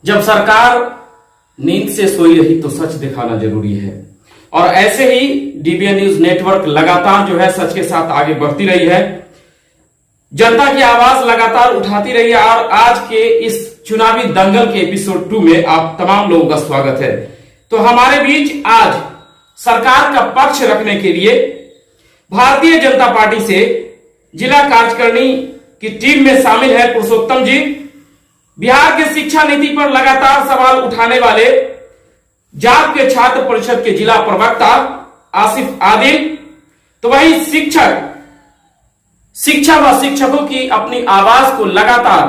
जब सरकार नींद से सोई रही तो सच दिखाना जरूरी है। और ऐसे ही डीबीएन न्यूज नेटवर्क लगातार जो है सच के साथ आगे बढ़ती रही है, जनता की आवाज लगातार उठाती रही है। और आज के इस चुनावी दंगल के एपिसोड 2 में आप तमाम लोगों का स्वागत है। तो हमारे बीच आज सरकार का पक्ष रखने के लिए भारतीय जनता पार्टी से जिला कार्यकारिणी की टीम में शामिल है पुरुषोत्तम जी, बिहार के शिक्षा नीति पर लगातार सवाल उठाने वाले जाप के छात्र परिषद के जिला प्रवक्ता आसिफ आदिल, तो वही शिक्षा व शिक्षकों की अपनी आवाज को लगातार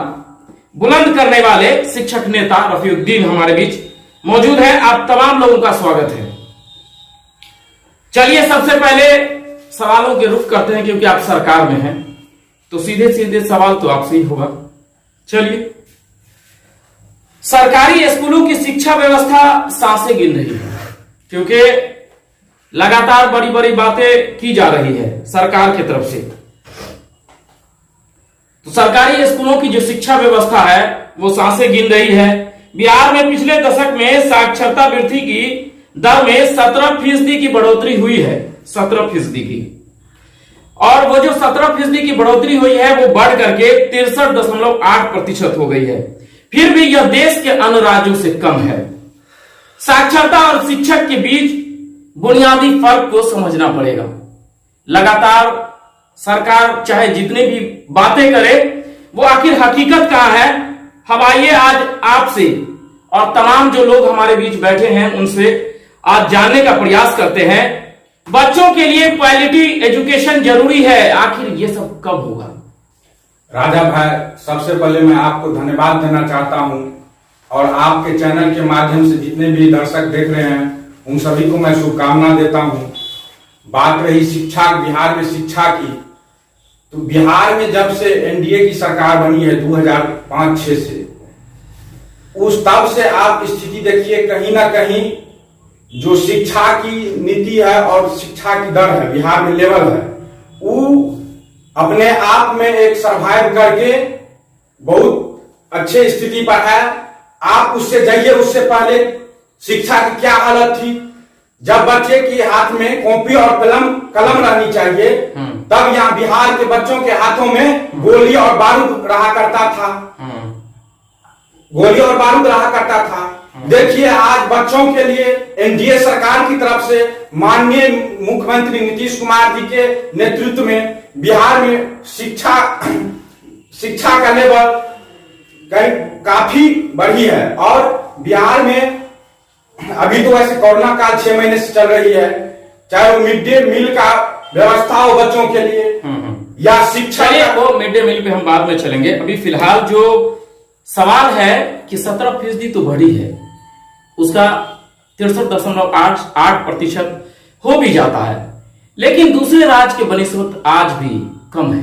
बुलंद करने वाले शिक्षक नेता रफीउद्दीन हमारे बीच मौजूद है। आप तमाम लोगों का स्वागत है। चलिए सबसे पहले सवालों के रुख करते हैं, क्योंकि आप सरकार में हैं तो सीधे सीधे सवाल तो आपसे ही होगा। चलिए, सरकारी स्कूलों की शिक्षा व्यवस्था सांसें गिन रही है, क्योंकि लगातार बड़ी बड़ी बातें की जा रही है सरकार की तरफ से। तो सरकारी स्कूलों की जो शिक्षा व्यवस्था है वो सांसें गिन रही है। बिहार में पिछले दशक में साक्षरता वृद्धि की दर में 17% की बढ़ोतरी हुई है, 17% की। और वो जो 17% की बढ़ोतरी हुई है वो बढ़ करके 63.8% हो गई है। फिर भी यह देश के अन्य राज्यों से कम है। साक्षरता और शिक्षक के बीच बुनियादी फर्क को समझना पड़ेगा। लगातार सरकार चाहे जितनी भी बातें करे, वो आखिर हकीकत कहां है। हम आइए आज आपसे और तमाम जो लोग हमारे बीच बैठे हैं उनसे आज जानने का प्रयास करते हैं। बच्चों के लिए क्वालिटी एजुकेशन जरूरी है, आखिर ये सब कब होगा? राजा भाई, सबसे पहले मैं आपको धन्यवाद देना चाहता हूं और आपके चैनल के माध्यम से जितने भी दर्शक देख रहे हैं उन सभी को मैं शुभकामना देता हूं। बात रही शिक्षा, बिहार में शिक्षा की, तो बिहार में जब से एनडीए की सरकार बनी है 2005-6 से, उस तब से आप स्थिति देखिए, कहीं ना कहीं जो शिक्षा की नीति है और शिक्षा की दर है बिहार में लेवल है, वो अपने आप में एक सर्वाइव करके बहुत अच्छे स्थिति पर है। आप उससे जाइए, उससे पहले शिक्षा की क्या हालत थी। जब बच्चे के हाथ में कॉपी और कलम रहनी चाहिए, तब यहाँ बिहार के बच्चों के हाथों में गोली और बारूद रहा करता था, गोली और बारूद रहा करता था। देखिए आज बच्चों के लिए एनडीए सरकार की तरफ से माननीय मुख्यमंत्री नीतीश कुमार जी के नेतृत्व में बिहार में शिक्षा का लेवल काफी बढ़ी है। और बिहार में अभी तो वैसे कोरोना काल 6 महीने से चल रही है, चाहे वो मिड डे मील का व्यवस्था हो बच्चों के लिए या शिक्षा को। मिड डे मील पे हम बाद में चलेंगे। अभी फिलहाल जो सवाल है कि 17% तो बढ़ी है, उसका 63.8% हो भी जाता है, लेकिन दूसरे राज्य के बनिस्बत आज भी कम है।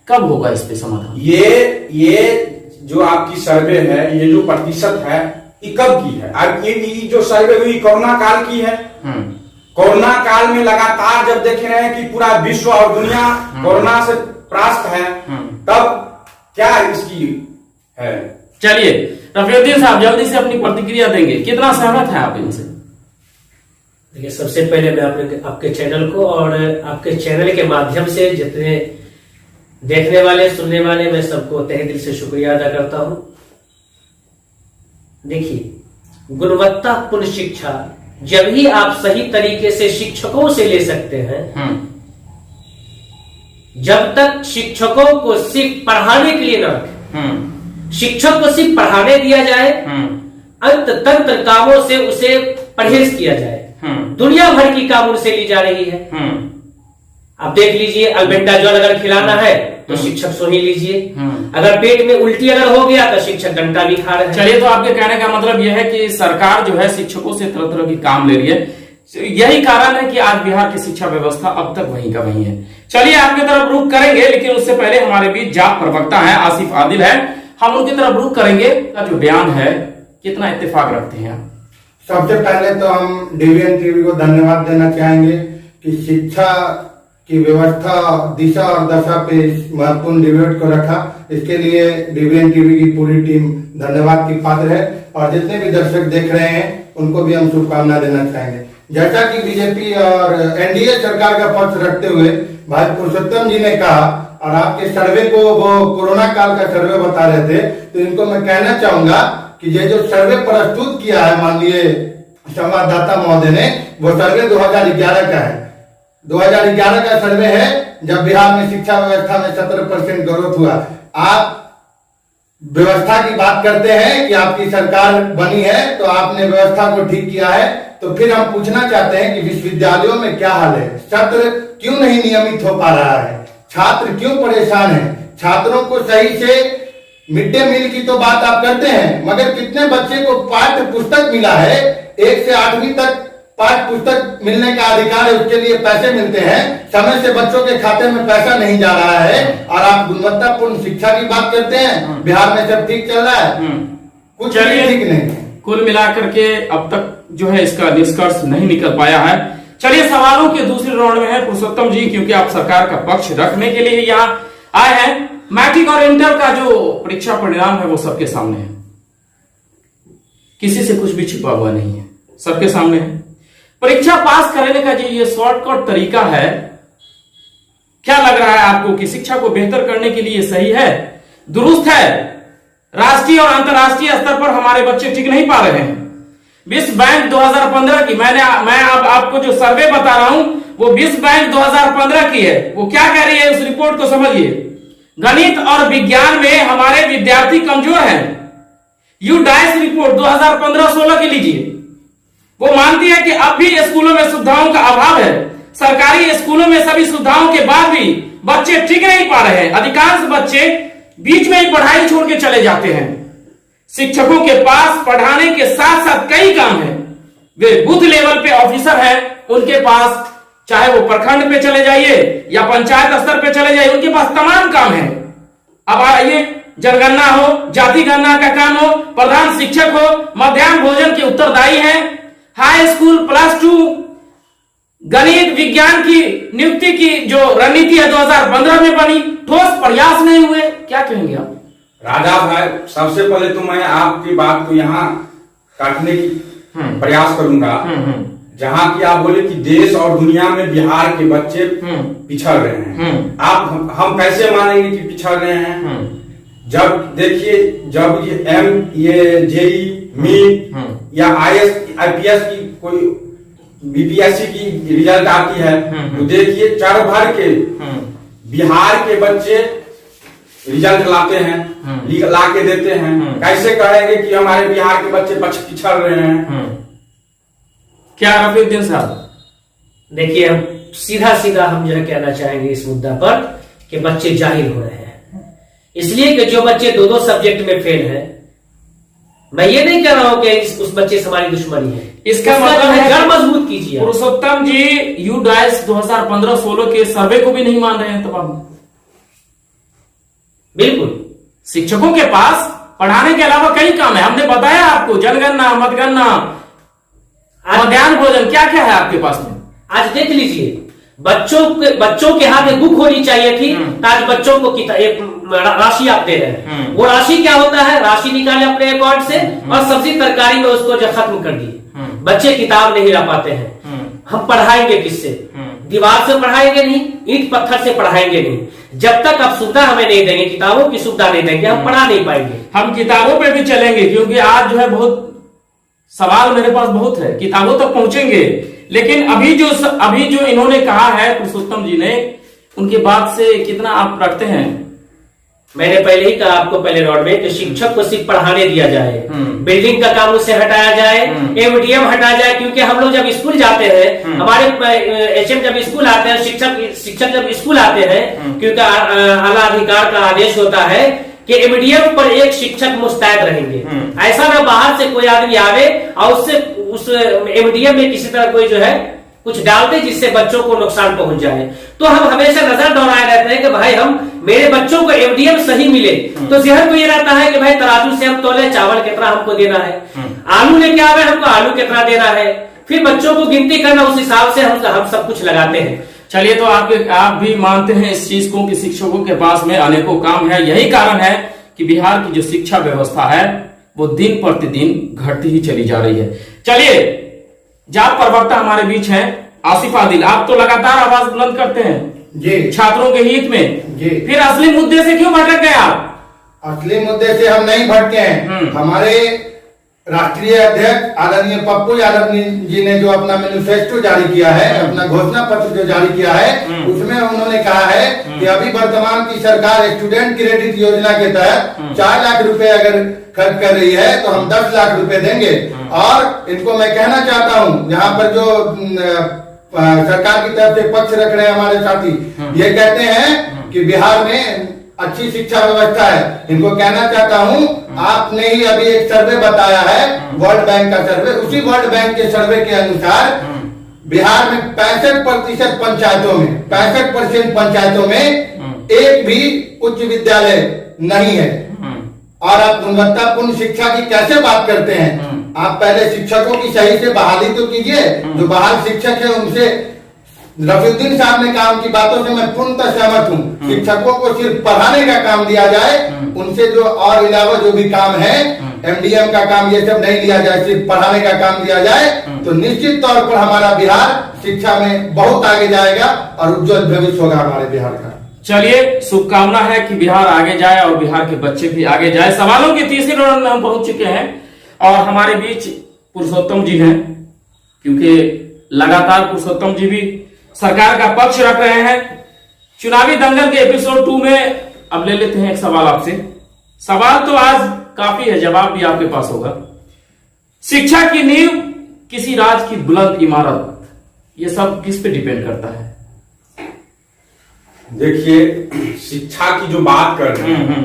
कब होगा इस पे समाधान? ये जो आपकी सर्वे है, ये जो प्रतिशत है, ये कब की है? अब ये जो सर्वे हुई कोरोना काल की है। कोरोना काल में लगातार जब देख रहे हैं कि पूरा विश्व और दुनिया कोरोना से त्रस्त है, तब क्या इसकी है? चलिए रफीउद्दीन साहब जल्दी से अपनी प्रतिक्रिया देंगे, कितना सहमत है आप इनसे? देखिए, सबसे पहले मैं आपके चैनल को और आपके चैनल के माध्यम से जितने देखने वाले सुनने वाले, मैं सबको तहे दिल से शुक्रिया अदा करता हूं। देखिए, गुणवत्तापूर्ण शिक्षा जब ही आप सही तरीके से शिक्षकों से ले सकते हैं, जब तक शिक्षकों को सिर्फ पढ़ाने के लिए न रखें, शिक्षक को सिर्फ पढ़ाने दिया जाए, अंत तंत्र कामों से उसे परहेज किया जाए। दुनिया भर की काम उनसे ली जा रही है। आप देख लीजिए, अल्बेंडाजोल अगर खिलाना है तो शिक्षक सो ही लीजिए, अगर पेट में उल्टी अगर हो गया तो शिक्षक डंडा भी खा रहे हैं। चलिए, तो आपके कहने का मतलब यह है कि सरकार जो है शिक्षकों से तरह तरह की काम ले रही है। यही कारण है कि आज बिहार की शिक्षा व्यवस्था अब तक वहीं का वहीं है। चलिए आपकी तरफ रुख करेंगे, लेकिन उससे पहले हमारे बीच जाप प्रवक्ता है आसिफ आदिल है, हम उनकी तरफ रुख करेंगे। का जो बयान है कितना इत्तेफाक रखते हैं आप? सबसे पहले तो हम डीबीएन टीवी को धन्यवाद देना चाहेंगे कि शिक्षा की व्यवस्था, दिशा और दशा पे इस महत्वपूर्ण डिबेट को रखा। इसके लिए डीबीएन टीवी की पूरी टीम धन्यवाद की पात्र है। और जितने भी दर्शक देख रहे हैं उनको भी हम शुभकामना देना चाहेंगे। जैसा कि बीजेपी और एनडीए सरकार का पक्ष रखते हुए भाई पुरुषोत्तम जी ने कहा और आपके सर्वे को वो कोरोना काल का सर्वे बता रहे थे, तो इनको मैं कहना चाहूंगा कि ये जो सर्वे प्रस्तुत किया है माननीय संवाददाता महोदय ने, वो सर्वे 2011 का है। 2011 का सर्वे है जब बिहार में शिक्षा व्यवस्था में 17% ग्रोथ हुआ। आप व्यवस्था की बात करते हैं कि आपकी सरकार बनी है तो आपने व्यवस्था को ठीक किया है, तो फिर हम पूछना चाहते हैं कि विश्वविद्यालयों में क्या हाल है? सत्र क्यों नहीं नियमित हो पा रहा है? छात्र क्यों परेशान है? छात्रों को सही से मिड डे मील की तो बात आप करते हैं, मगर कितने बच्चे को पाठ्य पुस्तक मिला है? 1 से 8वीं तक पाठ्य पुस्तक मिलने का अधिकार है, उसके लिए पैसे मिलते हैं, समय से बच्चों के खाते में पैसा नहीं जा रहा है, और आप गुणवत्तापूर्ण शिक्षा की बात करते हैं। बिहार में सब ठीक चल रहा है, कुछ भी ठीक नहीं है। कुल मिलाकर के अब तक जो है इसका निष्कर्ष नहीं निकल पाया है। चलिए सवालों के दूसरे राउंड में है पुरुषोत्तम जी, क्योंकि आप सरकार का पक्ष रखने के लिए यहाँ आए हैं। मैट्रिक और इंटर का जो परीक्षा परिणाम है वो सबके सामने है, किसी से कुछ भी छिपा हुआ नहीं है, सबके सामने है। परीक्षा पास करने का जो ये शॉर्टकट तरीका है, क्या लग रहा है आपको कि शिक्षा को बेहतर करने के लिए सही है, दुरुस्त है? राष्ट्रीय और अंतर्राष्ट्रीय स्तर पर हमारे बच्चे टिक नहीं पा रहे हैं। विश्व बैंक 2015 की मैं अब आपको जो सर्वे बता रहा हूं वो विश्व बैंक 2015 की है। वो क्या कह रही है उस रिपोर्ट को समझिए। गणित और विज्ञान में हमारे विद्यार्थी कमजोर हैं। यूडाइस रिपोर्ट 2015-16 की लीजिए। वो मानती है कि अब भी स्कूलों में सुविधाओं का अभाव है। सरकारी स्कूलों में सभी सुविधाओं के बाद भी बच्चे टिक नहीं पा रहे हैं। अधिकांश बच्चे बीच में ही पढ़ाई छोड़ के चले जाते हैं। शिक्षकों के पास पढ़ाने के साथ साथ कई काम है। वे बूथ लेवल पे ऑफिसर हैं, उनके पास चाहे वो प्रखंड पे चले जाइए या पंचायत स्तर पे चले जाइए, उनके पास तमाम काम है। अब आइए, जनगणना हो, जाति गणना का काम हो, प्रधान शिक्षक हो, मध्याह्न भोजन के उत्तरदायी हैं, हाई स्कूल +2 गणित विज्ञान की नियुक्ति की जो रणनीति है 2015 में बनी, ठोस प्रयास नहीं हुए। क्या कहेंगे आप? राजा भाई, सबसे पहले तो मैं आपकी बात को यहाँ काटने की प्रयास करूंगा। जहाँ की आप बोले कि देश और दुनिया में बिहार के बच्चे पिछड़ रहे हैं, आप हम कैसे मानेंगे कि पिछड़ रहे हैं? जब देखिए, जब ये जेई नीट या IAS IPS की कोई BPSC की रिजल्ट आती है, तो देखिए चढ़ भर के बिहार के बच्चे रिजल्ट लाते हैं, ला के देते हैं। कैसे कहेंगे कि हमारे बिहार के बच्चे पिछड़ रहे हैं? क्या रफीउद्दीन साहब? देखिए, हम सीधा हम जो है कहना चाहेंगे इस मुद्दा पर कि बच्चे जाहिल हो रहे हैं। इसलिए कि जो बच्चे 2 सब्जेक्ट में फेल हैं, मैं ये नहीं कह रहा हूं कि उस बच्चे से हमारी दुश्मनी है, इसका मतलब है जड़ मजबूत कीजिए। पुरुषोत्तम जी यूडाइस 2015-16 के सर्वे को भी नहीं मान रहे हैं। तब आप बिल्कुल, शिक्षकों के पास पढ़ाने के अलावा कई काम है। हमने बताया आपको, जनगणना, मतगणना, मध्याह्न भोजन, क्या क्या है आपके पास में? आज देख लीजिए, बच्चों के हाथ में बुक होनी चाहिए थी, आज बच्चों को राशि आप दे रहे हैं। वो राशि क्या होता है? राशि निकाले अपने अकाउंट से और सब्जी तरकारी में उसको जो खत्म कर दिए। बच्चे किताब नहीं ला पाते हैं। हम पढ़ाएंगे किससे? दीवार से पढ़ाएंगे नहीं, ईंट पत्थर से पढ़ाएंगे नहीं। जब तक आप सुविधा हमें नहीं देंगे, किताबों की सुविधा नहीं देंगे, हम पढ़ा नहीं पाएंगे। हम किताबों पे भी चलेंगे, क्योंकि आज जो है बहुत सवाल मेरे पास बहुत है, किताबों तक पहुंचेंगे। लेकिन अभी जो इन्होंने कहा है पुरुषोत्तम जी ने, उनकी बात से कितना आप रखते हैं? मैंने पहले ही कहा आपको पहले राउंड में कि शिक्षक को सिर्फ पढ़ाने दिया जाए, बिल्डिंग का काम उससे हटाया जाए, MDM हटाया जाए। क्योंकि हम लोग जब स्कूल जाते हैं, हमारे HM जब स्कूल आते हैं, शिक्षक जब स्कूल आते हैं, क्योंकि आला अधिकार का आदेश होता है कि MDM पर एक शिक्षक मुस्तैद रहेंगे। ऐसा ना बाहर से कोई आदमी आवे और उससे उस MDM में किसी तरह कोई जो है कुछ डाल दे जिससे बच्चों को नुकसान पहुंच जाए। तो हम हमेशा नजर दौड़ाए रहते हैं कि भाई मेरे बच्चों को MDM सही मिले। तो जहर को ये रहता है कि भाई तराजू से हम तोले, चावल कितना हमको देना है, आलू लेके आवे हमको आलू कितना देना है। फिर बच्चों को गिनती करना, उस हिसाब से हम सब कुछ लगाते हैं। चलिए, तो आप भी मानते हैं इस चीज को कि शिक्षकों के पास में अनेकों काम है। यही कारण है कि बिहार की जो शिक्षा व्यवस्था है वो दिन प्रतिदिन घटती ही चली जा रही है। चलिए, जाप प्रवक्ता हमारे बीच हैं आसिफ आदिल, आप तो लगातार आवाज बुलंद करते हैं जी छात्रों के हित में, जी। फिर असली मुद्दे से क्यों भटक गए आप? असली मुद्दे से हम नहीं भटके हैं। हमारे राष्ट्रीय अध्यक्ष आदरणीय पप्पू यादव जी ने जो अपना मैनिफेस्टो जारी किया है, अपना घोषणा पत्र जो जारी किया है, उसमें उन्होंने कहा है कि अभी वर्तमान की सरकार स्टूडेंट क्रेडिट योजना के तहत 4 लाख रुपए अगर खर्च कर रही है तो हम 10 लाख रुपए देंगे। और इनको मैं कहना चाहता हूँ, यहाँ पर जो सरकार की तरफ से पक्ष रख रहे हैं हमारे साथी, ये कहते हैं कि बिहार में अच्छी शिक्षा व्यवस्था है। इनको कहना चाहता हूँ, आपने ही अभी एक सर्वे बताया है, वर्ल्ड बैंक का सर्वे, उसी वर्ल्ड बैंक के सर्वे के अनुसार बिहार में 65% पंचायतों में 65% पंचायतों में एक भी उच्च विद्यालय नहीं है। और आप गुणवत्तापूर्ण शिक्षा की कैसे बात करते हैं? आप पहले शिक्षकों की सही से बहाली तो कीजिए। जो बहाल शिक्षक है उनसे, रफीउद्दीन साहब ने कहा, उनकी बातों से मैं पूर्णतः सहमत हूँ। शिक्षकों को सिर्फ पढ़ाने का काम दिया जाए, उनसे जो और इलावा जो भी काम है, एमडीएम का काम, ये सब नहीं लिया जाए, सिर्फ पढ़ाने का काम दिया जाए, तो निश्चित तौर पर हमारा बिहार शिक्षा में बहुत आगे जाएगा और उज्जवल भविष्य होगा हमारे बिहार का। चलिए, शुभकामना है कि बिहार आगे जाए और बिहार के बच्चे भी आगे जाए। सवालों की तीसरी राउंड में हम पहुंच चुके हैं और हमारे बीच पुरुषोत्तम जी हैं, क्योंकि लगातार पुरुषोत्तम जी भी सरकार का पक्ष रख रहे हैं। चुनावी दंगल के एपिसोड 2 में अब ले लेते हैं एक सवाल आपसे। सवाल तो आज काफी है, जवाब भी आपके पास होगा। शिक्षा की नींव किसी राज्य की बुलंद इमारत, ये सब किस पे डिपेंड करता है? देखिए, शिक्षा की जो बात कर रहे हैं,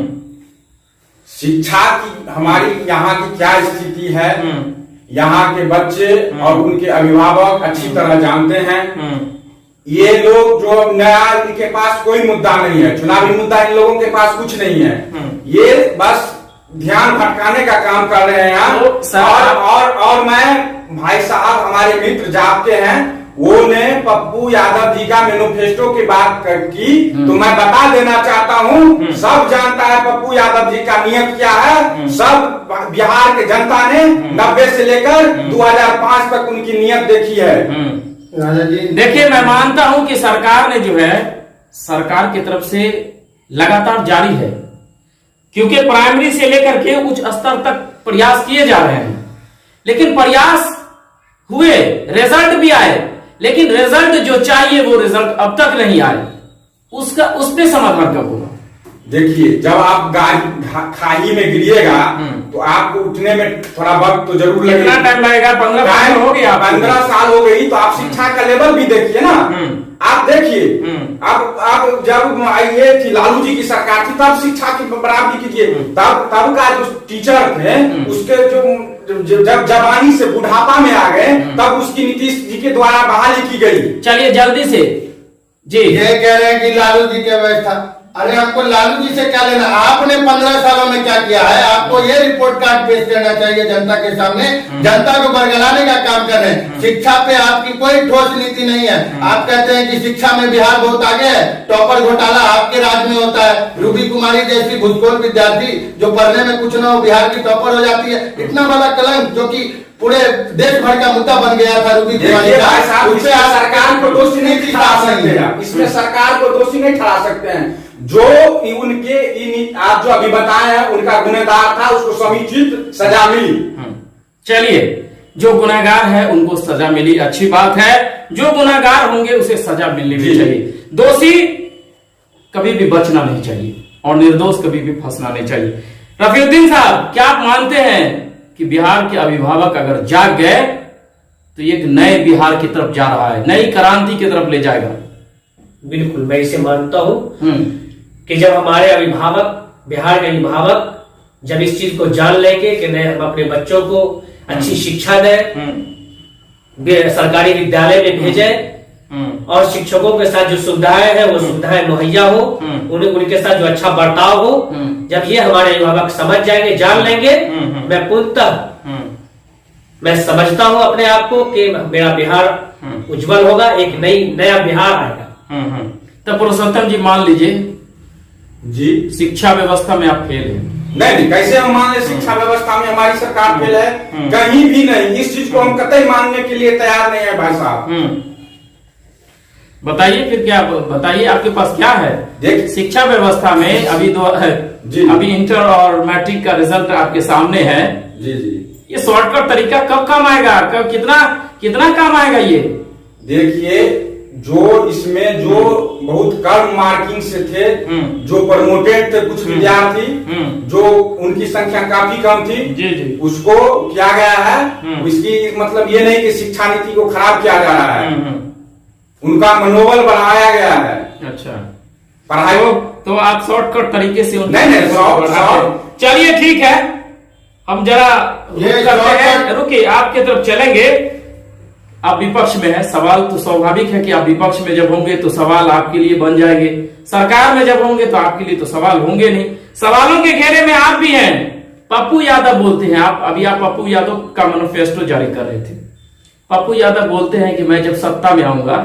शिक्षा की हमारी यहाँ की क्या स्थिति है, यहाँ के बच्चे और उनके अभिभावक अच्छी तरह जानते हैं। ये लोग जो नया, इनके पास कोई मुद्दा नहीं है, चुनावी मुद्दा इन लोगों के पास कुछ नहीं है। ये बस ध्यान भटकाने का काम कर रहे हैं। और मैं, भाई साहब हमारे मित्र जाप के हैं, वो ने पप्पू यादव जी का मैनिफेस्टो की बात की, तो मैं बता देना चाहता हूँ, सब जानता है पप्पू यादव जी का नियत क्या है। सब बिहार के जनता ने 90 से लेकर 2005 तक उनकी नियत देखी है। राजा जी देखिए, मैं मानता हूं कि सरकार ने जो है, सरकार की तरफ से लगातार जारी है, क्योंकि प्राइमरी से लेकर के उच्च स्तर तक प्रयास किए जा रहे हैं। लेकिन प्रयास हुए, रिजल्ट भी आए, लेकिन रिजल्ट जो चाहिए वो रिजल्ट अब तक नहीं आए। उसका, उस पे समाधान कब होगा? देखिए, जब आप खाई में गिरिएगा तो आपको उठने में थोड़ा वक्त तो जरूर लगेगा। कितना टाइम लगेगा? 15 साल हो गया, 15 साल हो गई, तो आप शिक्षा का लेवल भी देखिए ना। आप देखिए, आप जब ये थी लालू जी की सरकार थी, तब शिक्षा की बराबरी कीजिए। तब का जो टीचर थे, उसके जो जब जवानी से बुढ़ापा में आ गए, तब उसकी नीतीश जी के द्वारा बहाली की गई। चलिए जल्दी से जी। ये कह रहे हैं कि लालू जी की व्यवस्था, अरे आपको लालू जी से क्या लेना? आपने 15 सालों में क्या किया है? आपको ये रिपोर्ट कार्ड पेश करना चाहिए जनता के सामने। जनता को बरगलाने का काम कर रहे हैं। शिक्षा पे आपकी कोई ठोस नीति नहीं है। आप कहते हैं कि शिक्षा में बिहार बहुत आगे है, टॉपर घोटाला आपके राज्य में होता है। रूबी कुमारी जैसी भूतपूर्व विद्यार्थी जो पढ़ने में कुछ न हो, बिहार की टॉपर हो जाती है। इतना बड़ा कलंक जो कि पूरे देश भर का मुद्दा बन गया था रूबी कुमारी का, उससे सरकार को दोषी नहीं ठहरा सकते। इसमें सरकार को दोषी नहीं ठहरा सकते हैं। जो उनके आप जो अभी बताए हैं, उनका गुनहगार था, उसको समुचित सजा मिली। चलिए, जो गुनहगार है उनको सजा मिली, अच्छी बात है। जो गुनहगार होंगे उसे सजा मिलनी भी चाहिए। दोषी कभी भी बचना नहीं चाहिए और निर्दोष कभी भी फंसना नहीं चाहिए। रफीउद्दीन साहब, क्या आप मानते हैं कि बिहार के अभिभावक अगर जाग गए तो एक नए बिहार की तरफ जा रहा है, नई क्रांति की तरफ ले जाएगा? बिल्कुल, मैं इसे मानता हूँ कि जब हमारे अभिभावक, बिहार के अभिभावक जब इस चीज को जान लेंगे कि नहीं, हम अपने बच्चों को अच्छी शिक्षा दें, सरकारी विद्यालय में भेजें और शिक्षकों के साथ जो सुविधाएं हैं वो सुविधाएं मुहैया हो, उनके साथ जो अच्छा बर्ताव हो, जब ये हमारे अभिभावक समझ जाएंगे, जान लेंगे, मैं पूर्णतः मैं समझता हूँ अपने आप को कि मेरा बिहार उज्जवल होगा, एक नया बिहार आएगा। तो पुरुषोत्तम जी, मान लीजिए जी, शिक्षा व्यवस्था में आप फेल हैं, नहीं, कैसे हम मान ले शिक्षा व्यवस्था में हमारी सरकार फेल है? कहीं भी नहीं। इस चीज को हम कतई मानने के लिए तैयार नहीं है भाई साहब। बताइए फिर क्या, बताइए आपके पास क्या है? देख, शिक्षा व्यवस्था में अभी जी। अभी इंटर और मैट्रिक का रिजल्ट आपके सामने है। जी जी। ये शॉर्टकट तरीका कब काम आएगा? कब कितना काम आएगा ये? देखिए, जो इसमें जो बहुत कम मार्किंग से थे, जो प्रमोटेड थे कुछ विद्यार्थी, जो उनकी संख्या काफी कम थी, जी जी, उसको किया गया है। इसकी मतलब ये नहीं कि शिक्षा नीति को खराब किया जा रहा है, उनका मनोबल बढ़ाया गया है। अच्छा, पढ़ाई तो आप शॉर्टकट तरीके से नहीं, चलिए ठीक है, हम जरा रुकिए, आपके तरफ चलेंगे। आप विपक्ष में है, सवाल तो स्वाभाविक है कि आप विपक्ष में जब होंगे तो सवाल आपके लिए बन जाएंगे, सरकार में जब होंगे तो आपके लिए तो सवाल होंगे नहीं। सवालों के घेरे में आप भी हैं। पप्पू यादव बोलते हैं, अभी आप पप्पू यादव का मैनिफेस्टो जारी कर रहे थे। पप्पू यादव बोलते हैं कि मैं जब सत्ता में आऊंगा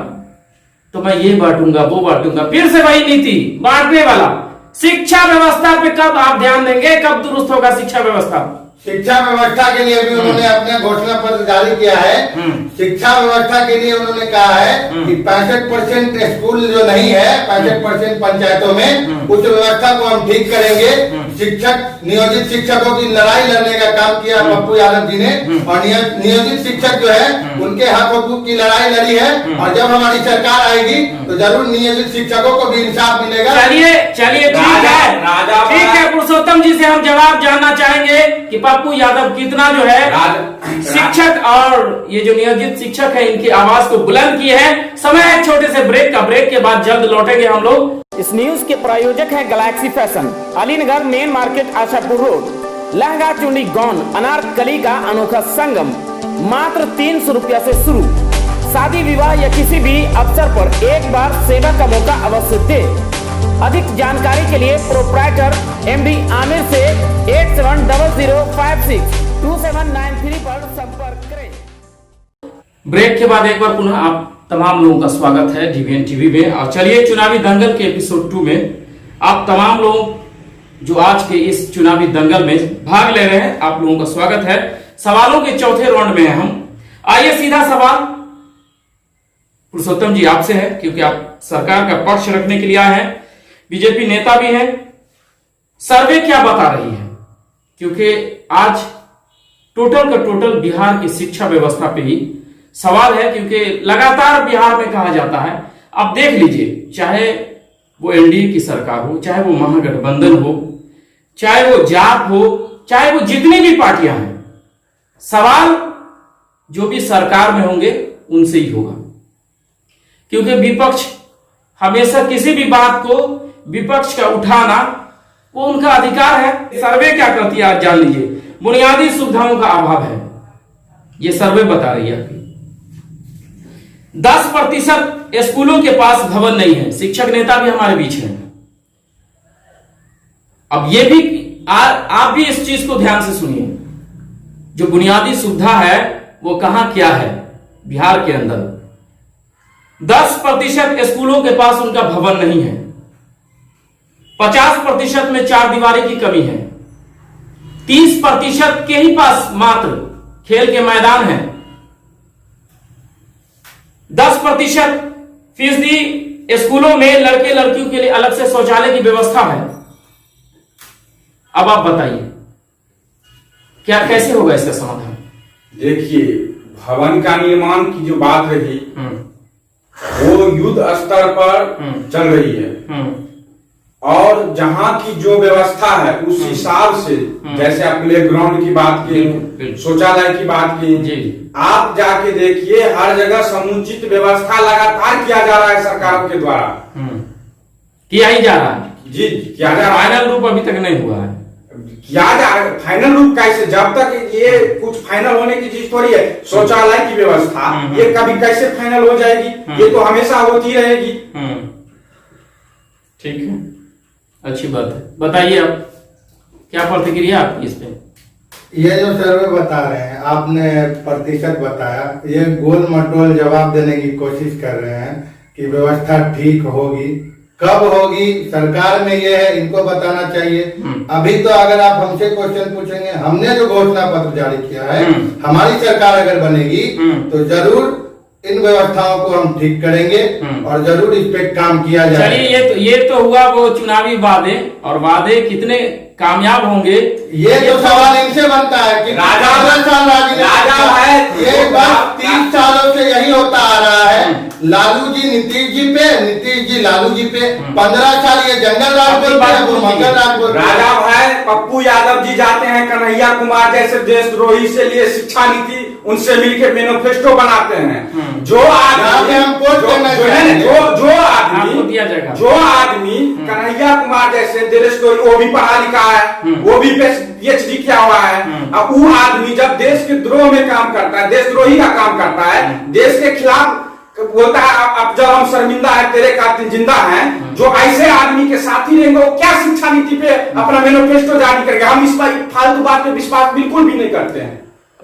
तो मैं ये बांटूंगा, वो बांटूंगा, फिर से वही नीति बांटने वाला। शिक्षा व्यवस्था पे कब आप ध्यान देंगे? कब दुरुस्त होगा शिक्षा व्यवस्था? शिक्षा व्यवस्था के लिए भी उन्होंने अपने घोषणा पत्र जारी किया है। शिक्षा व्यवस्था के लिए उन्होंने कहा है कि 65% स्कूल जो नहीं है, 65% पंचायतों में उस व्यवस्था को हम ठीक करेंगे। नियोजित शिक्षकों की लड़ाई लड़ने का काम किया पप्पू यादव जी ने, और नियोजित शिक्षक जो है उनके हक हकूक की लड़ाई लड़ी है। और जब हमारी सरकार आएगी तो जरूर नियोजित शिक्षकों को भी इंसाफ मिलेगा। चलिए ठीक है, पुरुषोत्तम जी से हम जवाब जानना चाहेंगे कि पप्पू यादव कितना जो है शिक्षक और ये जो नियोजित शिक्षक है इनकी आवाज को बुलंद किए हैं। समय है छोटे से ब्रेक का, ब्रेक के बाद जल्द लौटेंगे हम लोग। इस न्यूज के प्रायोजक है Galaxy fashion, Alinagar main market, Ashapur road. Lehenga, चुन्नी, गौन, अनारकली का अनोखा संगम मात्र 300 रुपया से शुरू। शादी विवाह या किसी भी अवसर पर एक बार सेवा का मौका अवश्य दे। अधिक जानकारी के लिए प्रोप्राइटर MD आमिर से 8700562793 पर संपर्क करें। ब्रेक के बाद एक बार पुनः आप तमाम लोगों का स्वागत है DVN TV में। और चलिए, चुनावी दंगल के एपिसोड 2 में आप तमाम लोग जो आज के इस चुनावी दंगल में भाग ले रहे हैं, आप लोगों का स्वागत है। सवालों के चौथे राउंड में हैं हम। आइए, सीधा सवाल पुरुषोत्तम जी आपसे है, क्योंकि आप सरकार का पक्ष रखने के लिए आए हैं, बीजेपी नेता भी हैं। सर्वे क्या बता रही है? क्योंकि आज टोटल का टोटल बिहार की शिक्षा व्यवस्था पे ही सवाल है, क्योंकि लगातार बिहार में कहा जाता है, अब देख लीजिए, चाहे वो एनडीए की सरकार हो, चाहे वो महागठबंधन हो, चाहे वो जाप हो, चाहे वो जितनी भी पार्टियां हैं, सवाल जो भी सरकार में होंगे उनसे ही होगा। क्योंकि विपक्ष हमेशा किसी भी बात को विपक्ष का उठाना वो उनका अधिकार है। सर्वे क्या कहती है आज जान लीजिए। बुनियादी सुविधाओं का अभाव है, ये सर्वे बता रही है। 10% स्कूलों के पास भवन नहीं है। शिक्षक नेता भी हमारे बीच हैं। अब ये भी आप भी इस चीज को ध्यान से सुनिए, जो बुनियादी सुविधा है वो कहां क्या है बिहार के अंदर। 10% स्कूलों के पास उनका भवन नहीं है। 50% में 4 दीवारी की कमी है। 30% के ही पास मात्र खेल के मैदान है। 10% फीसदी स्कूलों में लड़के लड़कियों के लिए अलग से शौचालय की व्यवस्था है। अब आप बताइए क्या कैसे होगा इसका समाधान? देखिए, भवन का निर्माण की जो बात रही वो युद्ध स्तर पर चल रही है, और जहां की जो व्यवस्था है उस हिसाब से, जैसे आप प्ले ग्राउंड की बात की, शौचालय की बात की, आप जाके देखिए हर जगह समुचित व्यवस्था लगातार किया जा रहा है सरकारों के द्वारा। किया ही जा रहा है जी, किया जा रहा है। फाइनल रूप अभी तक नहीं हुआ है। किया जा रहा है फाइनल रूप कैसे? जब तक ये कुछ फाइनल होने की चीज थोड़ी है। शौचालय की व्यवस्था ये कभी कैसे फाइनल हो जाएगी? ये तो हमेशा होती रहेगी। ठीक है, अच्छी बात है। बताइए अब क्या प्रतिक्रिया आपकी इस पे? ये जो सर्वे बता रहे हैं, आपने प्रतिशत बताया, ये गोल मटोल जवाब देने की कोशिश कर रहे हैं कि व्यवस्था ठीक होगी। कब होगी, सरकार में ये है, इनको बताना चाहिए। अभी तो अगर आप हमसे क्वेश्चन पूछेंगे, हमने जो घोषणा पत्र जारी किया है, हमारी सरकार अगर बनेगी तो जरूर इन व्यवस्थाओं को हम ठीक करेंगे और जरूर इस पे काम किया जाए। चलिए, ये तो हुआ वो चुनावी वादे, और वादे कितने कामयाब होंगे ये तो सवाल इनसे बनता है कि राजा है, ये बस 30 सालों से यही होता आ रहा है। लालू जी नीतीश जी पे, नीतीश जी लालू जी पे, 15 साल ये जंगल राज बोलते हैं, वो मंगल राज बोलते हैं। राजा भाई पप्पू यादव जी जाते हैं कन्हैया कुमार जैसे देशद्रोही से लिए शिक्षा नीति, उनसे मिलकर मैनिफेस्टो बनाते हैं। जो आदमी जो आदमी कन्हैया कुमार जैसे देशद्रोही, वो भी पढ़ा लिखा है, वो भी PhD किया हुआ है। अब वो आदमी जब देश के द्रोह में काम करता है, देशद्रोही का काम करता है, देश के खिलाफ बोलता है अब जब हम शर्मिंदा है, तेरे खातिर जिंदा हैं, जो ऐसे आदमी के साथी रहेंगे वो क्या शिक्षा नीति पे अपना मैनिफेस्टो जारी करेंगे? हम इस पर फालतू बात पे विश्वास बिल्कुल भी नहीं करते हैं।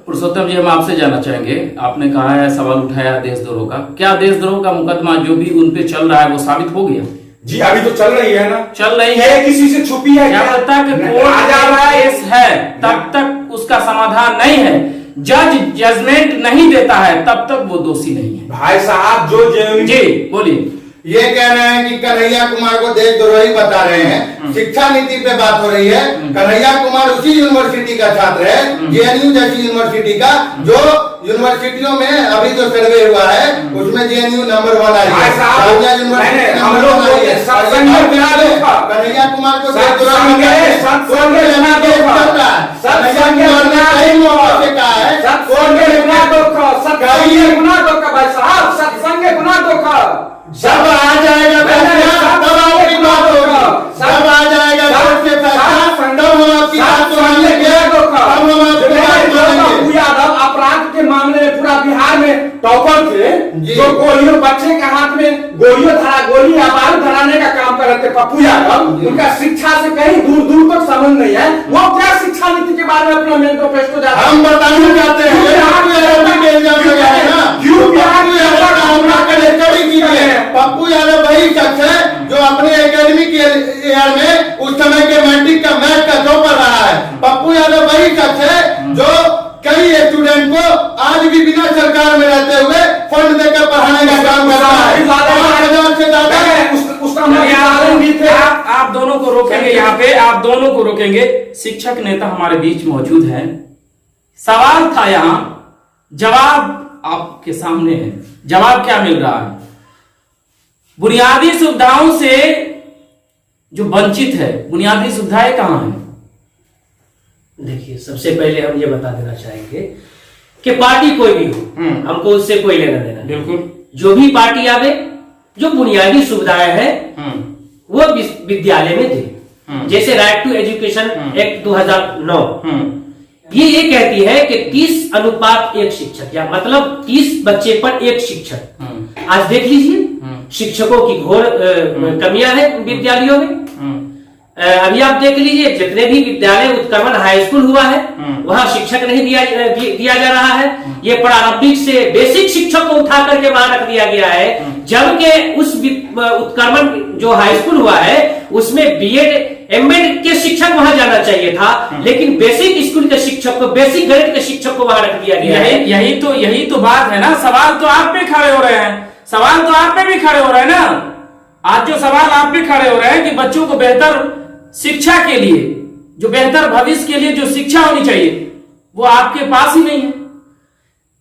पुरुषोत्तम जी, हम आपसे जानना चाहेंगे, आपने कहा है, सवाल उठाया देशद्रोह का, क्या देशद्रोह का मुकदमा जो भी उन पे चल रहा है वो साबित हो गया? जी अभी तो चल रही है ना, चल रही है, किसी से छुपी है जब तक कोर्ट केस है तब तक उसका समाधान नहीं है, जज जजमेंट नहीं देता है तब तक वो दोषी नहीं है। भाई साहब जो जी बोलिए। ये कह रहे हैं कि कन्हैया कुमार को देशद्रोही बता रहे हैं, शिक्षा नीति पे बात हो रही है। कन्हैया कुमार उसी यूनिवर्सिटी का छात्र है, JNU जैसी यूनिवर्सिटी का, जो यूनिवर्सिटियों में अभी जो सर्वे हुआ है उसमें JNU नंबर 1 आई है। कन्हैया कुमार को जब आ जाएगा तब आपकी बात होगा, जब आ जाएगा कोर्ट से फैसला, तब हम आपकी बात मानेंगे, तब हम आपकी बात मानेंगे। यादव अपराध के मामले में पूरा बिहार में टॉपर थे, जो गोलियों, बच्चे के हाथ में गोली या बारूद धराने का काम कर रहे थे, पप्पू यादव, उनका शिक्षा से कहीं दूर दूर तक संबंध नहीं है। वो क्या शिक्षा नीति के बारे में अपना मैनिफेस्टो जाता है? हम बताना चाहते हैं पप्पू यादव वही शख्स है जो अपने एकेडमिक ईयर में उस समय के मैट्रिक का मैथ का टॉपर रहा है। पप्पू यादव वही शख्स है जो कई स्टूडेंट को आज भी बिना सरकार में रहते हुए फंड देकर पढ़ाने का काम कर रहा है। 5,000 से ज्यादा आप दोनों को रोकेंगे, यहाँ पे आप दोनों को रोकेंगे। शिक्षक नेता हमारे बीच मौजूद है, सवाल था यहाँ, जवाब आपके सामने है। जवाब क्या मिल रहा है? बुनियादी सुविधाओं से जो वंचित है, बुनियादी सुविधाएं कहां है? देखिए, सबसे पहले हम ये बता देना चाहेंगे कि पार्टी कोई भी हो, हमको उससे कोई लेना देना नहीं। बिल्कुल, जो भी पार्टी आवे, जो बुनियादी सुविधाएं हैं वो विद्यालय में दे। जैसे राइट टू एजुकेशन एक्ट 2009 ये कहती है कि 30:1 शिक्षक, या मतलब 30 बच्चे पर 1 शिक्षक। आज देख लीजिए, शिक्षकों की घोर कमियां हैं विद्यालयों में। अभी आप देख लीजिए, जितने भी विद्यालय उत्क्रमण हाई स्कूल हुआ है वहां शिक्षक नहीं दिया जा रहा है। ये प्रारंभिक से बेसिक शिक्षक को उठा करके वहां रख दिया गया है, जबकि उस उत्क्रमण जो हाई स्कूल हुआ है उसमें BEd MAd के शिक्षक वहां जाना चाहिए था, लेकिन बेसिक स्कूल के शिक्षक को, बेसिक गणित के शिक्षक को वहां रख दिया गया है। यही तो बात है ना। सवाल तो आप पे खड़े हो रहे हैं, सवाल तो आप पे भी खड़े हो रहे हैं ना। आज जो सवाल आप पे खड़े हो रहे हैं कि बच्चों को बेहतर शिक्षा के लिए, जो बेहतर भविष्य के लिए जो शिक्षा होनी चाहिए, वो आपके पास ही नहीं है।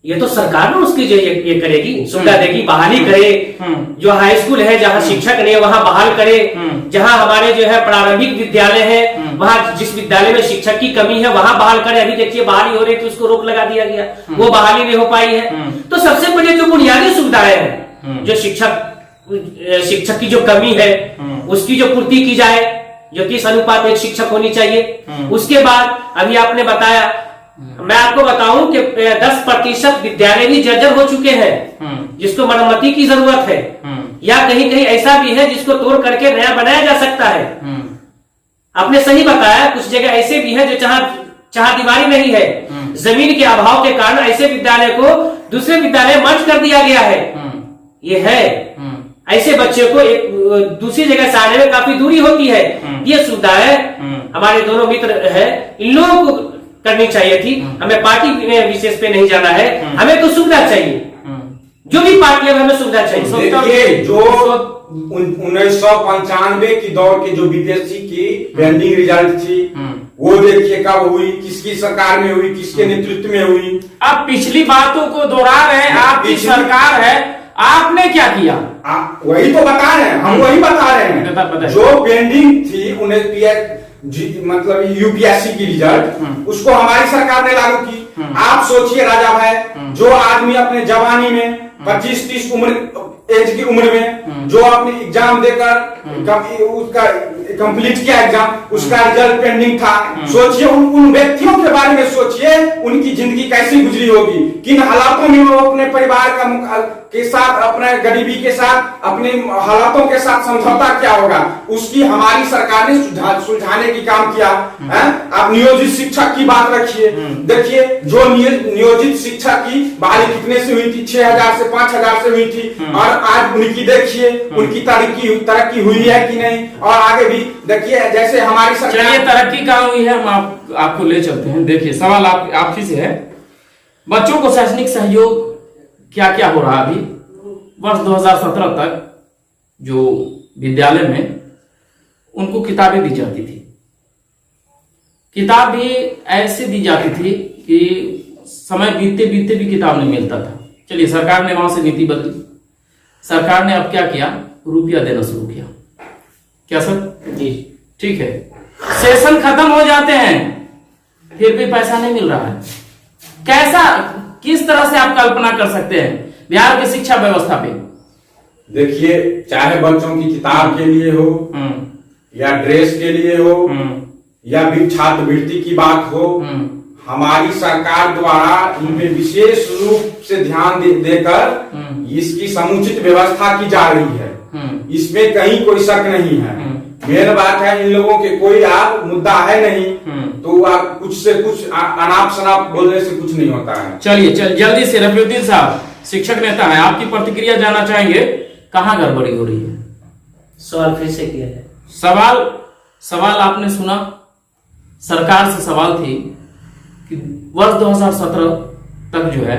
ये तो सरकार ना उसकी जो ये करेगी, सुविधा देगी, बहाली करे। जो हाई स्कूल है जहाँ शिक्षक नहीं है वहां बहाल करे। जहां हमारे जो है प्रारंभिक विद्यालय है वहां, जिस विद्यालय में शिक्षक की कमी है वहां बहाल करे। अभी देखिए बहाली हो रही थी, उसको रोक लगा दिया गया, वो बहाली नहीं हो पाई है। तो सबसे पहले जो बुनियादी सुविधाएं हैं, जो शिक्षक की जो कमी है उसकी जो पूर्ति की जाए, जो 30:1 शिक्षक होनी चाहिए। उसके बाद अभी आपने बताया, मैं आपको बताऊं कि 10% विद्यालय भी जर्जर हो चुके हैं, जिसको मरम्मती की जरूरत है, या कहीं कहीं ऐसा भी है जिसको तोड़ करके नया बनाया जा सकता है। आपने सही बताया, कुछ जगह ऐसे भी है जो चार दीवारी नहीं है, जमीन के अभाव के कारण ऐसे विद्यालय को दूसरे विद्यालय मर्ज कर दिया गया है। ये है ऐसे बच्चे को एक दूसरी जगह से आने में काफी दूरी होती है। ये सुविधाएं हमारे दोनों मित्र है, इन लोगों को करनी चाहिए थी। हमें पार्टी में विशेष पे नहीं जाना है, हमें तो सुविधा चाहिए। जो भी पार्टी है हमें सुविधा चाहिए। देखिए, जो 1995 की दौर के जो विदेशी की पेंडिंग रिजल्ट थी, वो देखिए कब हुई, किसकी सरकार में हुई, किसके नेतृत्व में हुई। आप पिछली बातों को दोहरा रहे हैं, आपकी सरकार है, आपने क्या किया? वही तो बता रहे हैं, हम वही बता रहे हैं। जो पेंडिंग थी उन्हें मतलब यूपीएससी की रिजल्ट, उसको हमारी सरकार ने लागू की। आप सोचिए राजा भाई, जो आदमी अपने जवानी में 25-30 एज की उम्र में जो अपने एग्जाम देकर उसका कंप्लीट किया एग्जाम, उसका रिजल्ट पेंडिंग था। सोचिए उन व्यक्तियों के बारे में सोचिए, उनकी जिंदगी कैसी गुजरी होगी, किन हालातों में वो अपने परिवार के साथ, अपने गरीबी के साथ, अपने हालातों के साथ समझौता क्या होगा, उसकी हमारी सरकार ने सुलझाने की काम किया है। आप नियोजित शिक्षक की बात रखिए, देखिए जो नियोजित शिक्षक की बहाली कितने से हुई थी, 6,000 से 5,000 से हुई थी, और आज उनकी देखिए उनकी तरक्की हुई है कि नहीं। और आगे भी देखिए, जैसे हमारी सरकार, चलिए तरक्की कहाँ हुई है, हम आपको ले चलते हैं। देखिए सवाल आप ही से है, बच्चों को शैक्षणिक सहयोग क्या क्या हो रहा है अभी? वर्ष 2017 तक जो विद्यालय में उनको किताबें दी जाती थी, किताब भी ऐसे दी जाती थी कि समय बीतते बीतते भी किताब नहीं मिलता था। चलिए सरकार ने वहां से नीति बदली, सरकार ने अब क्या किया, रुपया देना शुरू किया। क्या सर? जी ठीक है, सेशन खत्म हो जाते हैं फिर भी पैसा नहीं मिल रहा है। कैसा, किस तरह से आप कल्पना कर सकते हैं बिहार की शिक्षा व्यवस्था पे? देखिए, चाहे बच्चों की किताब के लिए हो या ड्रेस के लिए हो या भी छात्रवृत्ति की बात हो, हमारी सरकार द्वारा इनमें विशेष रूप से ध्यान देकर इसकी समुचित व्यवस्था की जा रही है। इसमें कहीं कोई शक नहीं है। मेन बात है, इन लोगों के कोई आप मुद्दा है नहीं, तो आप कुछ से कुछ अनाप शनाप बोलने से कुछ नहीं होता है। चलिए जल्दी से रफीउद्दीन साहब, शिक्षक नेता है, आपकी प्रतिक्रिया जानना चाहेंगे, कहाँ गड़बड़ी हो रही है? सवाल फिर से किया है। सवाल आपने सुना, सरकार से सवाल थी कि वर्ष 2017 तक जो है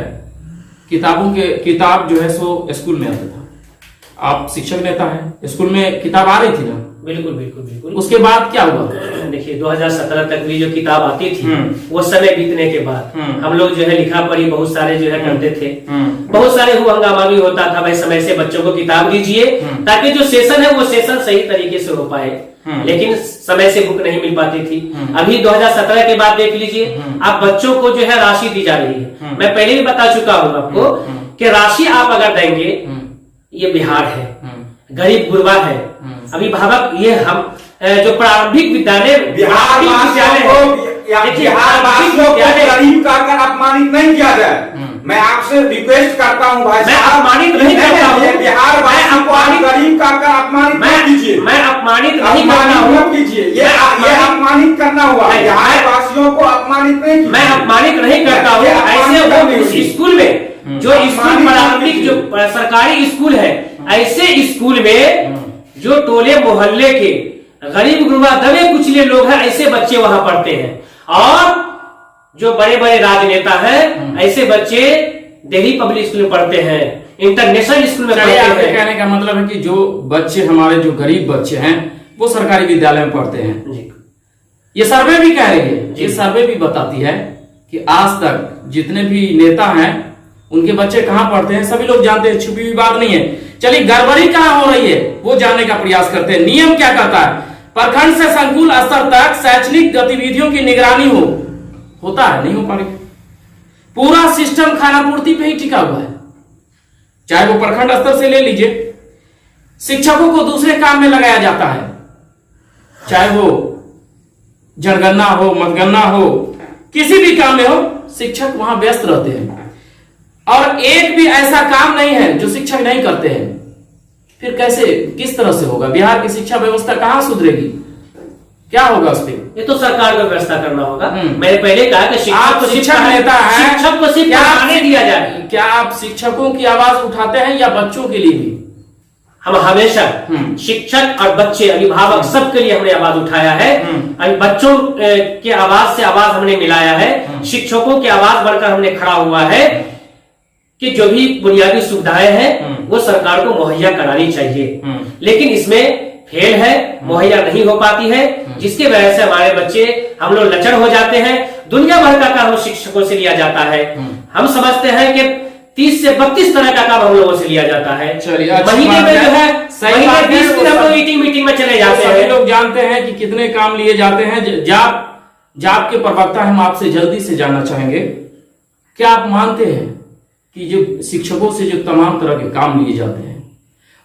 किताब जो है सो स्कूल में आता था। आप शिक्षक नेता हैं, स्कूल में किताब आ रही थी ना? बिल्कुल बिल्कुल बिल्कुल। उसके बाद क्या हुआ? देखिए 2017 तक भी जो किताब आती थी, वो समय बीतने के बाद हम लोग जो है लिखा पढ़ी बहुत सारे जो है करते थे, बहुत सारे हंगामा भी होता था, भाई समय से बच्चों को किताब दीजिए ताकि जो सेशन है वो सेशन सही तरीके से हो पाए, लेकिन समय से बुक नहीं मिल पाती थी। अभी 2017 के बाद देख लीजिए, आप बच्चों को जो है राशि दी जा रही है। मैं पहले भी बता चुका हूँ आपको कि राशि आप अगर देंगे, ये बिहार है, गरीब गुरबा है, अभिभावक, ये हम जो प्रारंभिक विद्यालय बिहार गरीब का अगर अपमानित नहीं किया जाए, मैं आपसे रिक्वेस्ट करता हूँ भाई, मैं अपमानित नहीं करता हूँ, बिहार वासियों को गरीब का अगर अपमानित नहीं कीजिए, मैं अपमानित नहीं करता हूँ, कीजिए, ये अपमानित करना हुआ। बिहार वासियों को अपमानित नहीं, मैं अपमानित नहीं करता हूँ। ऐसे वो उस स्कूल में जो स्कूल प्रारंभिक जो सरकारी स्कूल है, ऐसे स्कूल में जो टोले मोहल्ले के गरीब गुरबा दबे कुचले लोग हैं, ऐसे बच्चे वहां पढ़ते हैं। और जो बड़े बड़े राजनेता हैं, ऐसे बच्चे दिल्ली पब्लिक स्कूल में पढ़ते हैं, इंटरनेशनल स्कूल में पढ़ते हैं। कहने का मतलब है कि जो बच्चे हमारे जो गरीब बच्चे हैं वो सरकारी विद्यालय में पढ़ते हैं। ये सर्वे भी कह रही है, ये सर्वे भी बताती है कि आज तक जितने भी नेता हैं उनके बच्चे कहाँ पढ़ते हैं सभी लोग जानते हैं, छुपी हुई बात नहीं है। चलिए गड़बड़ी कहाँ हो रही है वो जानने का प्रयास करते हैं। नियम क्या कहता है? प्रखंड से संकुल स्तर तक शैक्षणिक गतिविधियों की निगरानी होता है, नहीं हो पा रही। पूरा सिस्टम खानापूर्ति पे ही टिका हुआ है, चाहे वो प्रखंड स्तर से ले लीजिए। शिक्षकों को दूसरे काम में लगाया जाता है, चाहे वो जनगणना हो, मतगणना हो, किसी भी काम में हो, शिक्षक वहां व्यस्त रहते हैं। और एक भी ऐसा काम नहीं है जो शिक्षक नहीं करते हैं। फिर कैसे, किस तरह से होगा? बिहार की शिक्षा व्यवस्था कहां सुधरेगी? क्या होगा उस पर? ये तो सरकार को व्यवस्था करना होगा। मैंने पहले कहा कि शिक्षक नेता है, शिक्षक को सिर्फ पढ़ाने दिया जाए। क्या आप शिक्षकों की आवाज उठाते हैं या बच्चों के लिए भी? हम हमेशा शिक्षक और बच्चे, अभिभावक सबके लिए हमने आवाज उठाया है। अभी बच्चों के आवाज से आवाज हमने मिलाया है, शिक्षकों की आवाज बनकर हमने खड़ा हुआ है कि जो भी बुनियादी सुविधाएं हैं वो सरकार को मुहैया करानी चाहिए, लेकिन इसमें फेल है, मुहैया नहीं हो पाती है, जिसकी वजह से हमारे बच्चे, हम लोग लचर हो जाते हैं। दुनिया भर का काम शिक्षकों से लिया जाता है। हम समझते हैं कि 30 से 32 तरह का काम हम लोगों से लिया जाता है। चलिए, महीने में जो है सही बात है, 20 दिन हम लोग मीटिंग में चले जाते सभी हैं। लोग जानते हैं कि कितने काम लिए जाते हैं। जाप के प्रवक्ता हम आपसे जल्दी से जानना चाहेंगे, क्या आप मानते हैं कि जो शिक्षकों से जो तमाम तरह के काम लिए जाते हैं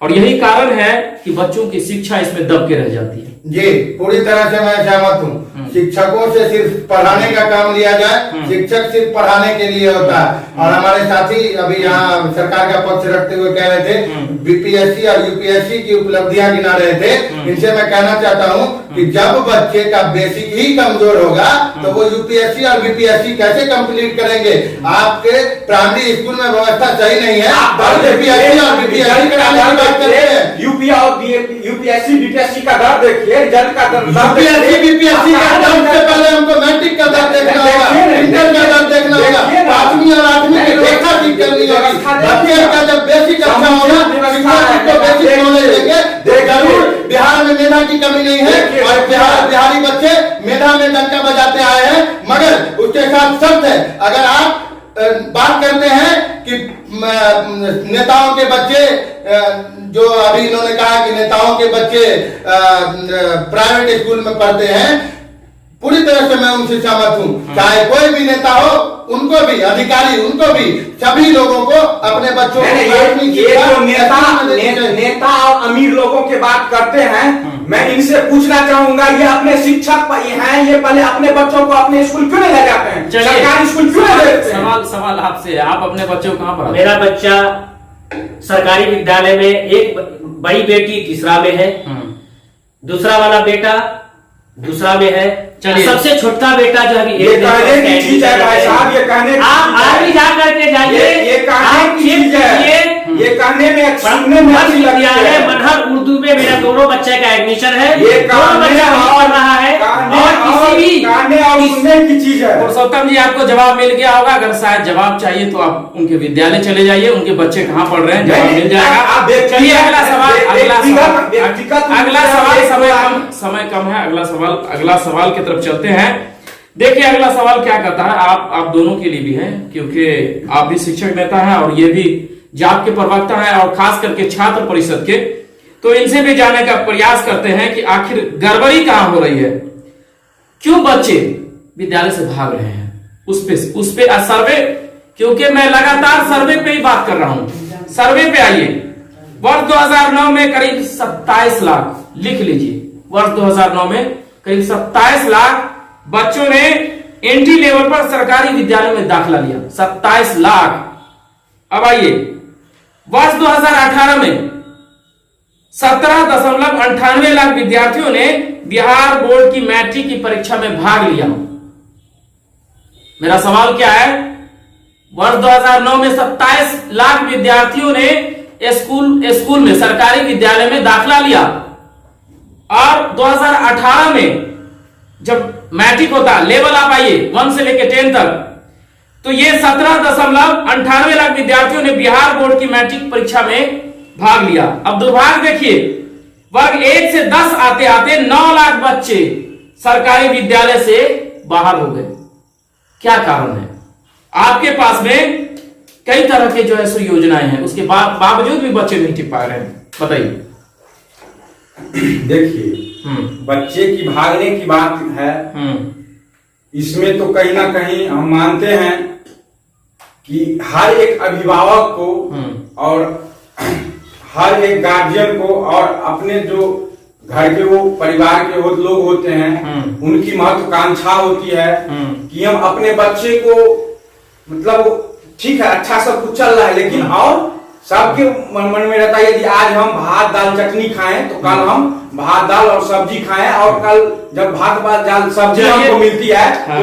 और यही कारण है कि बच्चों की शिक्षा इसमें दब के रह जाती है? जी, पूरी तरह से मैं सहमत हूँ। शिक्षकों से सिर्फ पढ़ाने का काम लिया जाए, शिक्षक सिर्फ पढ़ाने के लिए होता है। और हमारे साथी अभी यहाँ सरकार का पक्ष रखते हुए कह रहे थे, बीपीएससी और यूपीएससी की उपलब्धियां गिना रहे थे। इनसे मैं कहना चाहता हूँ कि जब बच्चे का बेसिक ही कमजोर होगा तो वो यूपीएससी और बीपीएससी कैसे कंप्लीट करेंगे? आपके प्राइमरी स्कूल में व्यवस्था सही नहीं है और बीपीएससी और बीपीएससी कराने की बात करते हैं। यूपीएससी बीपीएससी का दर देखिए, रिजल्ट का दर, यूपीएससी बीपीएससी का दर से पहले हमको मैट्रिक का दर देखना होगा, इंटर का दर देखना होगा, 5वीं और 8वीं की रेखा ठीक करनी होगी। बच्चे का जब बेसिक अच्छा होगा, शिक्षक को बेसिक नॉलेज देंगे। जरूर बिहार में मेधा की कमी नहीं है और बिहारी बच्चे मेधा में डंका बजाते आए हैं, मगर उसके साथ शर्त है, अगर आप बात करते हैं कि नेताओं के बच्चे, जो अभी इन्होंने कहा कि नेताओं के बच्चे प्राइवेट स्कूल में पढ़ते हैं, पूरी तरह से मैं उनसे सहमत हूँ। चाहे कोई भी नेता हो, उनको भी, अधिकारी उनको भी, सभी लोगों को अपने बच्चों को नेता और अमीर लोगों की बात करते हैं, मैं इनसे पूछना चाहूंगा, ये अपने शिक्षक हैं, ये पहले अपने बच्चों को अपने स्कूल क्यों नहीं ले जाते हैं? सरकारी स्कूल क्यों नहीं देते हैं? सवाल आपसे, आप अपने बच्चों को कहाँ पर? मेरा बच्चा सरकारी विद्यालय में, एक बड़ी बेटी तीसरा में है, दूसरा वाला बेटा दूसरा में है। चलिए, सबसे छोटा बेटा जो है ये कहने की चीज है भाई साहब, ये कहने आप आगे जा करके जाइए, ये कहने की चीज है, ये कहने में सुनने में अच्छी लगती है। मनहर उर्दू में मेरा दोनों बच्चे का एडमिशन है, ये दोनों बच्चा पढ़ रहा है और किसी भी सुनने की चीज है। पुरुषोत्तम जी, आपको जवाब मिल गया होगा। अगर शायद जवाब चाहिए तो आप उनके विद्यालय चले जाइए, उनके बच्चे कहाँ पढ़ रहे हैं, जवाब मिल जाएगा। चलिए, अगला सवाल समय कम है, अगला सवाल की तरफ चलते हैं। देखिए, अगला सवाल क्या कहता है, आप दोनों के लिए भी है, क्योंकि आप भी शिक्षक नेता हैं और ये भी जाप के प्रवक्ता हैं और खास करके छात्र परिषद के, तो इनसे भी जानने का प्रयास करते हैं कि आखिर गड़बड़ी कहां हो रही है, क्यों बच्चे विद्यालय से भाग रहे हैं। उस पे सर्वे, क्योंकि मैं लगातार सर्वे पे ही बात कर रहा हूं। सर्वे पे आइए, वर्ष 2009 में करीब 27 लाख, लिख लीजिए, वर्ष 2009 में करीब 27 लाख बच्चों ने एंट्री लेवल पर सरकारी विद्यालय में दाखिला लिया। 27 लाख। अब आइए, वर्ष 2018 में 17.98 लाख विद्यार्थियों ने बिहार बोर्ड की मैट्रिक की परीक्षा में भाग लिया। मेरा सवाल क्या है, वर्ष 2009 में 27 लाख विद्यार्थियों ने स्कूल में, सरकारी विद्यालय में दाखिला लिया और 2018 में जब मैट्रिक होता, लेवल आप आइए 1 से लेकर 10 तक, तो ये 17.98 लाख विद्यार्थियों ने बिहार बोर्ड की मैट्रिक परीक्षा में भाग लिया। अब दुर्भाग्य देखिए, वर्ग 1 से 10 आते आते 9 लाख बच्चे सरकारी विद्यालय से बाहर हो गए। क्या कारण है? आपके पास में कई तरह के जो है सो योजनाएं हैं, उसके बावजूद भी बच्चे नहीं टिक पा रहे हैं, बताइए। देखिए, बच्चे की भागने की बात है, इसमें तो कहीं ना कहीं हम मानते हैं कि हर एक अभिभावक को और हर एक गार्जियन को और अपने जो घर के वो परिवार के लोग होते हैं, उनकी महत्वाकांक्षा होती है कि हम अपने बच्चे को, मतलब ठीक है, अच्छा सब कुछ चल रहा है, लेकिन और सबके मन में रहता है यदि आज हम भात दाल चटनी खाएं तो कल हम भात दाल और सब्जी खाएं, और कल जब भात दाल सब्जी हमको मिलती है तो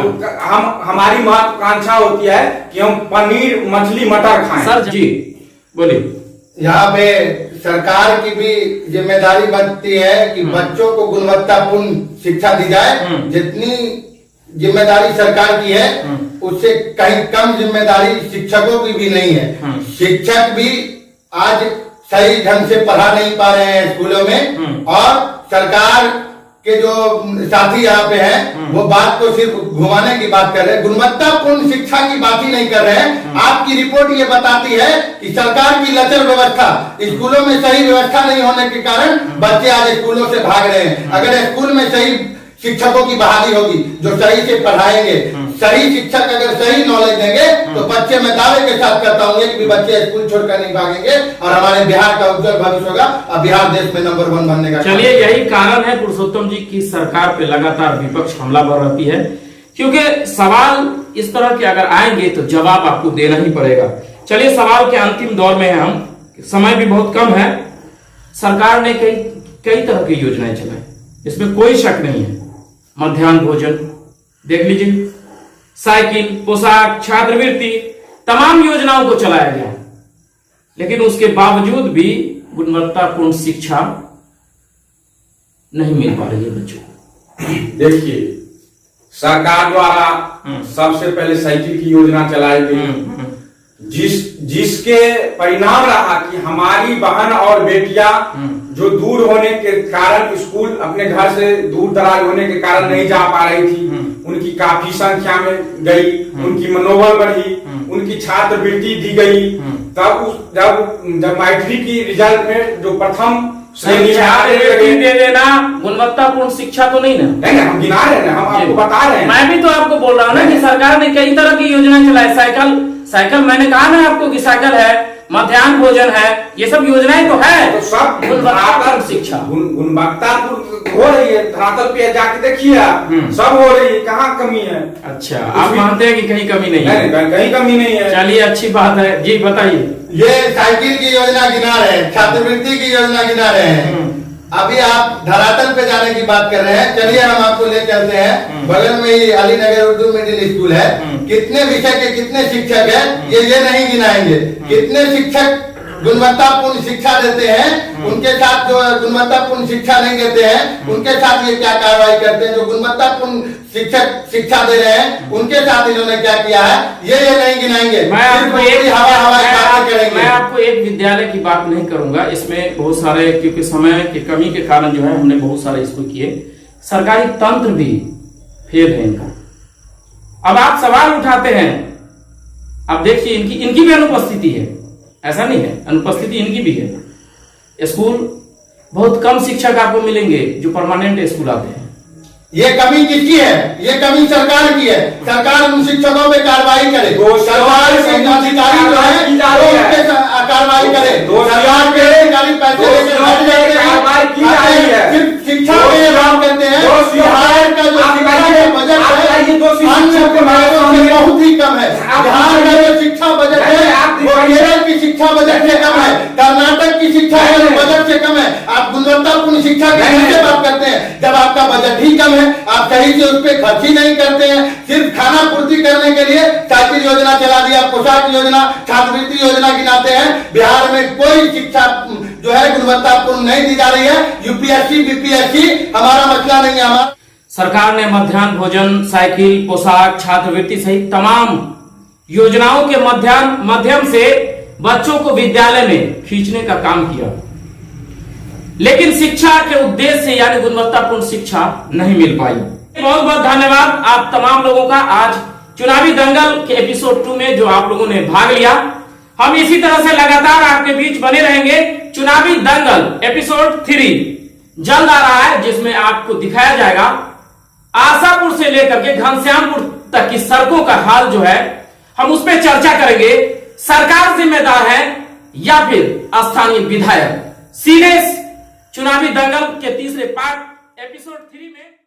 हमारी महत्वाकांक्षा होती है कि हम पनीर मछली मटर खाएं। सर जी बोलिए। यहाँ पे सरकार की भी जिम्मेदारी बनती है कि बच्चों को गुणवत्तापूर्ण शिक्षा दी जाए। जितनी जिम्मेदारी सरकार की है उससे कहीं कम जिम्मेदारी शिक्षकों की भी नहीं है। शिक्षक भी आज सही ढंग से पढ़ा नहीं पा रहे हैं स्कूलों में, और सरकार के जो साथी यहाँ पे हैं वो बात को सिर्फ घुमाने की बात कर रहे हैं, गुणवत्तापूर्ण शिक्षा की बात ही नहीं कर रहे हैं। आपकी रिपोर्ट ये बताती है कि सरकार की लचर व्यवस्था, स्कूलों में सही व्यवस्था नहीं होने के कारण बच्चे आज स्कूलों से भाग रहे हैं। अगर स्कूल में सही शिक्षकों की बहाली होगी जो सही से पढ़ाएंगे, सही शिक्षक अगर सही नॉलेज देंगे तो बच्चे, मैं दावे के साथ कहता हूँ कि बच्चे स्कूल छोड़कर नहीं भागेंगे और हमारे बिहार का उज्जवल भविष्य होगा और बिहार देश में नंबर 1 बनने का। चलिए, यही कारण है पुरुषोत्तम जी की सरकार पे लगातार विपक्ष हमलावर रहती है, क्योंकि सवाल इस तरह के अगर आएंगे तो जवाब आपको देना ही पड़ेगा। चलिए, सवाल के अंतिम दौर में है हम, समय भी बहुत कम है। सरकार ने कई तरह की योजनाएं चलाई, इसमें कोई शक नहीं है। मध्याह्न भोजन देख लीजिए, साइकिल, पोशाक, छात्रवृत्ति, तमाम योजनाओं को चलाया गया, लेकिन उसके बावजूद भी गुणवत्तापूर्ण शिक्षा नहीं मिल पा रही है बच्चों को। देखिए, सरकार द्वारा सबसे पहले साइकिल की योजना चलाई गई, जिसके परिणाम रहा कि हमारी बहन और बेटियां जो दूर होने के कारण, स्कूल अपने घर से दूर दराज होने के कारण नहीं जा पा रही थी, उनकी काफी संख्या में गई, उनकी मनोबल बढ़ी, उनकी छात्रवृत्ति दी गई। तब जब मैट्रिक की रिजल्ट में जो प्रथम दे देना गुणवत्तापूर्ण शिक्षा तो नहीं ना? नहीं, हम गिना रहे हैं, हम आपको बता रहे हैं। मैं भी तो आपको बोल रहा हूँ ना कि सरकार ने कई तरह की योजना चलाई। साइकिल मैंने कहा ना आपको कि साइकिल है, मध्याह्न भोजन है, ये सब योजनाएं तो है। तो सब गुणवत्तापूर्ण शिक्षा, गुणवत्तापूर्ण हो रही है, धरातल पे जाके देखिए आप, सब हो रही है, कहाँ कमी है? अच्छा, आप मानते हैं कि कहीं कमी नहीं है? कहीं कमी नहीं है। चलिए, अच्छी बात है जी, बताइए। ये साइकिल की योजना गिना रहे हैं, छात्रवृत्ति की योजना गिना रहे हैं, अभी आप धरातल पे जाने की बात कर रहे हैं। चलिए, हम आपको ले चलते हैं, बगल में ही अलीनगर उर्दू मिडिल स्कूल है। कितने विषय के कितने शिक्षक है ये नहीं गिनाएंगे। कितने शिक्षक गुणवत्तापूर्ण शिक्षा देते हैं, उनके साथ जो गुणवत्तापूर्ण शिक्षा नहीं देते हैं उनके साथ ये क्या कार्रवाई करते हैं। जो गुणवत्तापूर्ण शिक्षक शिक्षा दे रहे हैं उनके साथ इन्होंने क्या किया है ये नहीं गिनाएंगे। मैं आपको एक विद्यालय की बात नहीं करूंगा, इसमें बहुत सारे, क्योंकि समय की कमी के कारण जो है हमने बहुत सारे इसको किए। सरकारी तंत्र भी फेल है इनका। अब आप सवाल उठाते हैं, अब देखिए इनकी भी अनुपस्थिति है, ऐसा नहीं है, अनुपस्थिति इनकी भी है। स्कूल बहुत कम शिक्षक आपको मिलेंगे जो परमानेंट स्कूल आते हैं। ये कमी किसकी है? ये कमी सरकार की है। सरकार उन शिक्षकों पे कार्रवाई करे, सरकार के अधिकारी जो है वो उन पे कार्रवाई करे। सरकार के अधिकारी पैसे लेकर बैठ जाते हैं, सिर्फ शिक्षा में काम करते हैं। बिहार का जो शिक्षा का बजट है अन्य विभागों से बहुत ही कम है। बिहार का जो शिक्षा बजट है वो केरल की शिक्षा बजट से कम है, कर्नाटक की शिक्षा बजट से कम है। आप गुणवत्तापूर्ण शिक्षा की कैसे बात करते हैं जब आपका बजट ही कम है? आप सही से उस पर खर्च ही नहीं करते हैं। सिर्फ खाना पूर्ति करने के लिए साइकिल योजना चला दिया, पोशाक योजना, छात्रवृत्ति योजना गिनाते हैं। बिहार में कोई शिक्षा जो है गुणवत्तापूर्ण नहीं दी जा रही है। यूपीएससी बीपीएससी हमारा मसला नहीं है। हमारा सरकार ने मध्याह्न भोजन, साइकिल, पोशाक, छात्रवृत्ति सहित तमाम योजनाओं के माध्यम से बच्चों को विद्यालय में खींचने का काम किया, लेकिन शिक्षा के उद्देश्य से यानी गुणवत्तापूर्ण शिक्षा नहीं मिल पाई। बहुत बहुत धन्यवाद आप तमाम लोगों का आज चुनावी दंगल के एपिसोड 2 में जो आप लोगों ने भाग लिया। हम इसी तरह से लगातार आपके बीच बने रहेंगे। चुनावी दंगल एपिसोड 3 जल्द आ रहा है, जिसमें आपको दिखाया जाएगा आशापुर से लेकर के घनश्यामपुर तक की सड़कों का हाल जो है, हम उस पर चर्चा करेंगे। सरकार जिम्मेदार है या फिर स्थानीय विधायक? सीधे चुनावी दंगल के तीसरे पार्ट एपिसोड 3 में